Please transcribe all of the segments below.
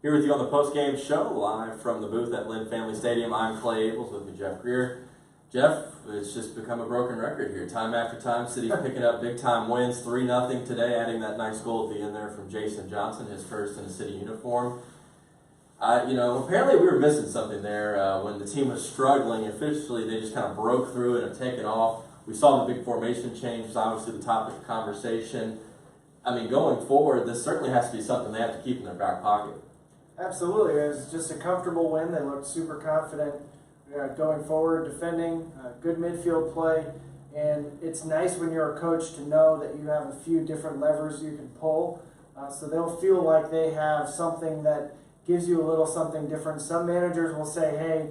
Here with you on the post-game show, live from the booth at Lynn Family Stadium. I'm Clay Abels with me, Jeff Greer. Jeff, it's just become a broken record here. Time after time, City's picking up big-time wins, 3-0 today, adding that nice goal at the end there from Jason Johnson, his first in a City uniform. Apparently we were missing something there when the team was struggling. Officially, they just kind of broke through and have taken off. We saw the big formation change, was obviously the topic of conversation. I mean, going forward, this certainly has to be something they have to keep in their back pocket. Absolutely. It was just a comfortable win. They looked super confident going forward, defending, good midfield play. And it's nice when you're a coach to know that you have a few different levers you can pull. So they'll feel like they have something that gives you a little something different. Some managers will say, hey,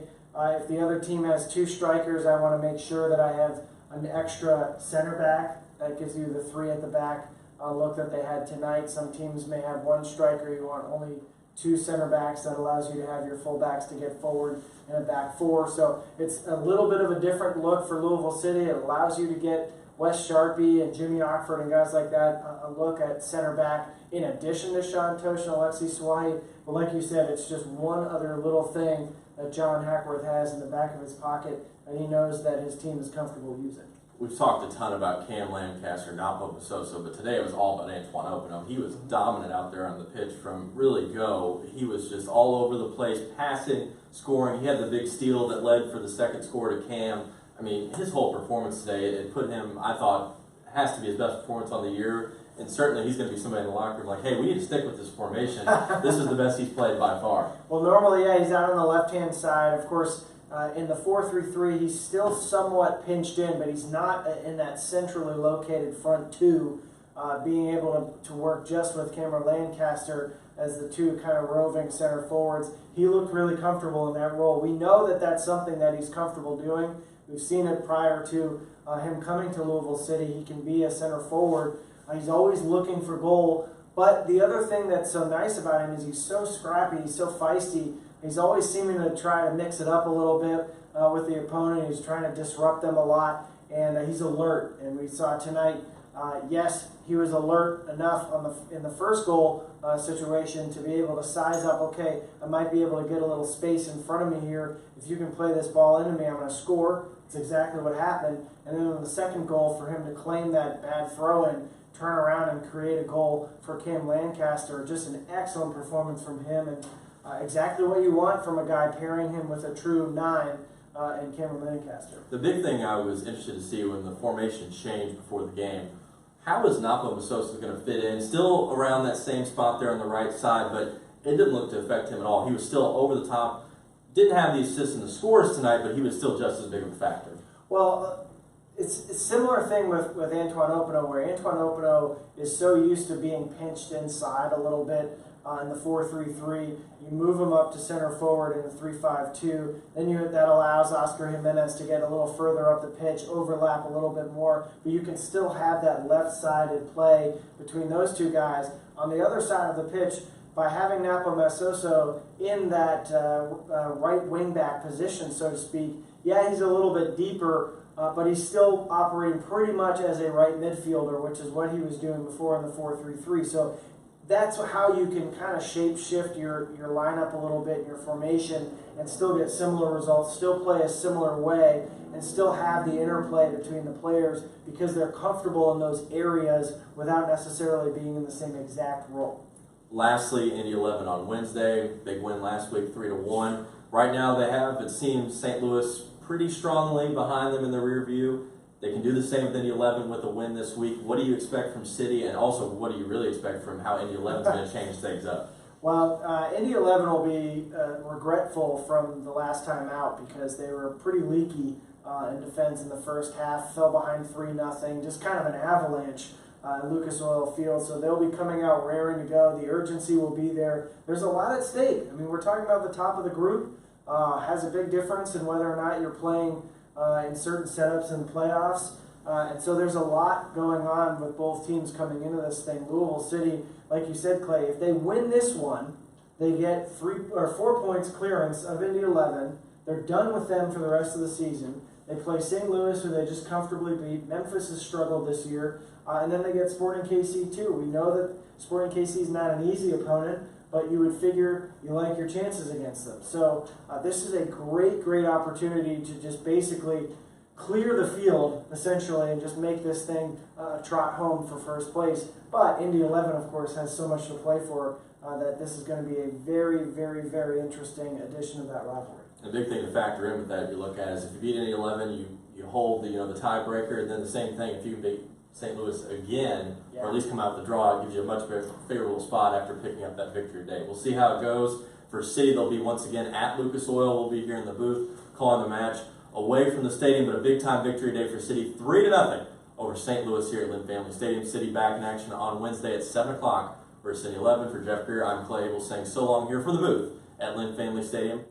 if the other team has two strikers, I want to make sure that I have an extra center back. That gives you the three at the back look that they had tonight. Some teams may have one striker. You want only two center backs. That allows you to have your full backs to get forward in a back four. So it's a little bit of a different look for Louisville City. It allows you to get Wes Sharpie and Jimmy Ockford and guys like that a look at center back in addition to Sean Tosh and Alexi Swahi. But like you said, it's just one other little thing that John Hackworth has in the back of his pocket, and he knows that his team is comfortable using. We've talked a ton about Cam Lancaster, Napo Basoso, but today it was all about Antoine Openo. He was dominant out there on the pitch from really go. He was just all over the place, passing, scoring. He had the big steal that led for the second score to Cam. I mean, his whole performance today, it put him, I thought, has to be his best performance on the year. And certainly he's going to be somebody in the locker room like, hey, we need to stick with this formation. This is the best he's played by far. Well, normally, yeah, he's out on the left-hand side. Of course, in the 4-3-3, he's still somewhat pinched in, but he's not in that centrally located front two, being able to work just with Cameron Lancaster as the two kind of roving center forwards. He looked really comfortable in that role. We know that that's something that he's comfortable doing. We've seen it prior to him coming to Louisville City. He can be a center forward. He's always looking for goal. But the other thing that's so nice about him is he's so scrappy, he's so feisty. He's always seeming to try to mix it up a little bit with the opponent. He's trying to disrupt them a lot, and he's alert. And we saw tonight, yes, he was alert enough in the first goal situation to be able to size up, okay, I might be able to get a little space in front of me here. If you can play this ball into me, I'm going to score. It's exactly what happened. And then on the second goal, for him to claim that bad throw-in, turn around and create a goal for Cam Lancaster, just an excellent performance from him. And exactly what you want from a guy pairing him with a true 9 in Cameron Lancaster. The big thing I was interested to see when the formation changed before the game, how was Napo Basoso going to fit in? Still around that same spot there on the right side, but it didn't look to affect him at all. He was still over the top. Didn't have the assists and the scores tonight, but he was still just as big of a factor. Well, it's a similar thing with Antoine Openo, where Antoine Openo is so used to being pinched inside a little bit in the 4-3-3. You move him up to center forward in the 3-5-2. Then that allows Oscar Jimenez to get a little further up the pitch, overlap a little bit more, but you can still have that left-sided play between those two guys. On the other side of the pitch, by having Napo Basoso in that right wing-back position, so to speak, yeah, he's a little bit deeper, but he's still operating pretty much as a right midfielder, which is what he was doing before in the 4-3-3. So that's how you can kind of shape-shift your lineup a little bit, your formation, and still get similar results, still play a similar way, and still have the interplay between the players because they're comfortable in those areas without necessarily being in the same exact role. Lastly, Indy 11 on Wednesday. Big win last week, 3-1. Right now they have, it seems, St. Louis pretty strongly behind them in the rear view. They can do the same with Indy 11 with a win this week. What do you expect from City, and also what do you really expect from how Indy 11 is going to change things up? Well, Indy 11 will be regretful from the last time out because they were pretty leaky in defense in the first half, fell behind 3-0, just kind of an avalanche in Lucas Oil Field. So they'll be coming out raring to go. The urgency will be there. There's a lot at stake. I mean, we're talking about the top of the group. Has a big difference in whether or not you're playing in certain setups in playoffs. And so there's a lot going on with both teams coming into this thing. Louisville City, like you said, Clay, if they win this one, they get 3 or 4 points clearance of Indy 11. They're done with them for the rest of the season. They play St. Louis, who they just comfortably beat. Memphis has struggled this year. And then they get Sporting KC too. We know that Sporting KC is not an easy opponent, but you would figure you like your chances against them. So this is a great opportunity to just basically clear the field, essentially, and just make this thing trot home for first place. But Indy 11, of course, has so much to play for that this is going to be a very interesting addition to that rivalry. The big thing to factor in with that, you look at, is if you beat Indy 11, you hold the the tiebreaker, and then the same thing if you beat St. Louis again, or at least come out with the draw, it gives you a much better favorable spot after picking up that victory today. We'll see how it goes. For City, they'll be once again at Lucas Oil. We'll be here in the booth calling the match away from the stadium, but a big-time victory day for City, 3-0 over St. Louis here at Lynn Family Stadium. City back in action on Wednesday at 7 o'clock versus City 11. For Jeff Greer, I'm Clay Abel saying so long here from the booth at Lynn Family Stadium.